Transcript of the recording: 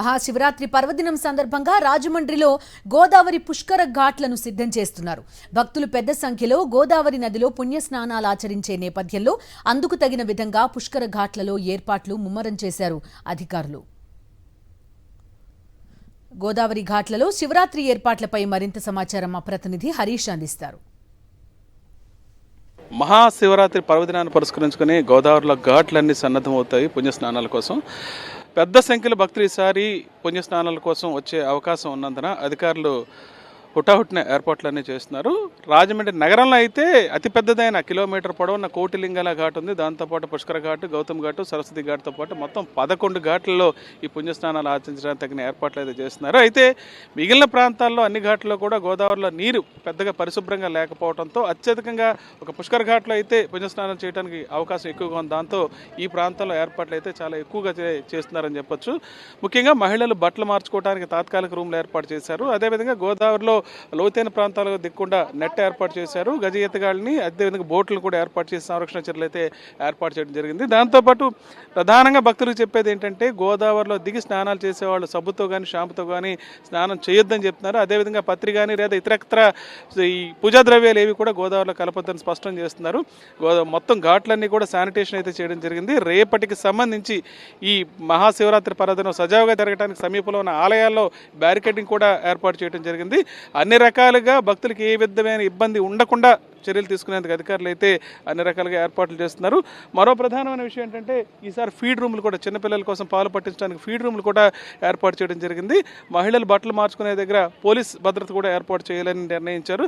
మహాశివరాత్రి పర్వదినం సందర్భంగా రాజమండ్రిలో గోదావరి పుష్కర ఘాట్లను సిద్ధం చేస్తున్నారు. భక్తులు పెద్ద సంఖ్యలో గోదావరి నదిలో పుణ్యస్నానాలు ఆచరించే నేపథ్యంలో అందుకు తగిన విధంగా పుష్కర ఘాట్లలో ఏర్పాట్లు ముమ్మరం చేశారు అధికారులు. గోదావరి ఘాట్లలో శివరాత్రి ఏర్పాట్లపై మరింత సమాచారం మా ప్రతినిధి హరీష్ అందిస్తారు. మహాశివరాత్రి పర్వదినాన్ని పురస్కరించుకుని గోదావరిలో ఘాట్లన్నీ సన్నద్ధమవుతాయి పుణ్యస్నానాల కోసం. పెద్ద సంఖ్యలో భక్తులు ఈసారి పుణ్యస్నానాల కోసం వచ్చే అవకాశం ఉన్నందున అధికారులు హుటాహుటిన ఏర్పాట్లన్నీ చేస్తున్నారు. రాజమండ్రి నగరంలో అయితే అతిపెద్దదైన కిలోమీటర్ పొడవున్న కోటిలింగాల ఘాట్ ఉంది. దాంతోపాటు పుష్కర ఘాట్, గౌతమ్ ఘాట్, సరస్వతి ఘాట్తో పాటు మొత్తం 11 ఘాట్లలో ఈ పుణ్యస్నానాలు ఆచరించడానికి తగిన ఏర్పాట్లు అయితే చేస్తున్నారు. అయితే మిగిలిన ప్రాంతాల్లో అన్ని ఘాట్లలో కూడా గోదావరిలో నీరు పెద్దగా పరిశుభ్రంగా లేకపోవడంతో అత్యధికంగా ఒక పుష్కర ఘాట్లో అయితే పుణ్యస్నానం చేయడానికి అవకాశం ఎక్కువగా ఉంది. దాంతో ఈ ప్రాంతంలో ఏర్పాట్లు అయితే చాలా ఎక్కువగా చేస్తున్నారని చెప్పొచ్చు. ముఖ్యంగా మహిళలు బట్టలు మార్చుకోవడానికి తాత్కాలిక రూమ్లు ఏర్పాటు చేశారు. అదేవిధంగా గోదావరిలో లోతైన ప్రాంతాలకు దిక్కుండా నెట్ ఏర్పాటు చేశారు. గజ ఈతగాళ్ళని అదేవిధంగా బోట్లు కూడా ఏర్పాటు చేసి సంరక్షణ చర్యలు అయితే ఏర్పాటు చేయడం జరిగింది. దాంతోపాటు ప్రధానంగా భక్తులకు చెప్పేది ఏంటంటే గోదావరిలో దిగి స్నానాలు చేసేవాళ్ళు సబ్బుతో కానీ షాంపుతో కానీ స్నానం చేయొద్దని చెప్తున్నారు. అదేవిధంగా పత్రి కానీ లేదా ఇతరత్ర ఈ పూజా ద్రవ్యాలు ఏవి కూడా గోదావరిలో కలపొద్దని స్పష్టం చేస్తున్నారు. మొత్తం ఘాట్లన్నీ కూడా శానిటేషన్ అయితే చేయడం జరిగింది. రేపటికి సంబంధించి ఈ మహాశివరాత్రి పర్వదినం సజావుగా జరగడానికి సమీపంలో ఉన్న ఆలయాల్లో బ్యారికేడింగ్ కూడా ఏర్పాటు చేయడం జరిగింది. అన్ని రకాలుగా భక్తులకు ఏ విధమైన ఇబ్బంది ఉండకుండా చర్యలు తీసుకునేందుకు అధికారులు అయితే అన్ని రకాలుగా ఏర్పాట్లు చేస్తున్నారు. మరో ప్రధానమైన విషయం ఏంటంటే ఈసారి ఫీడ్ రూమ్లు కూడా చిన్నపిల్లల కోసం పాలు పట్టించడానికి ఫీడ్ రూమ్లు కూడా ఏర్పాటు చేయడం జరిగింది. మహిళలు బట్టలు మార్చుకునే దగ్గర పోలీస్ భద్రత కూడా ఏర్పాటు చేయాలని నిర్ణయించారు.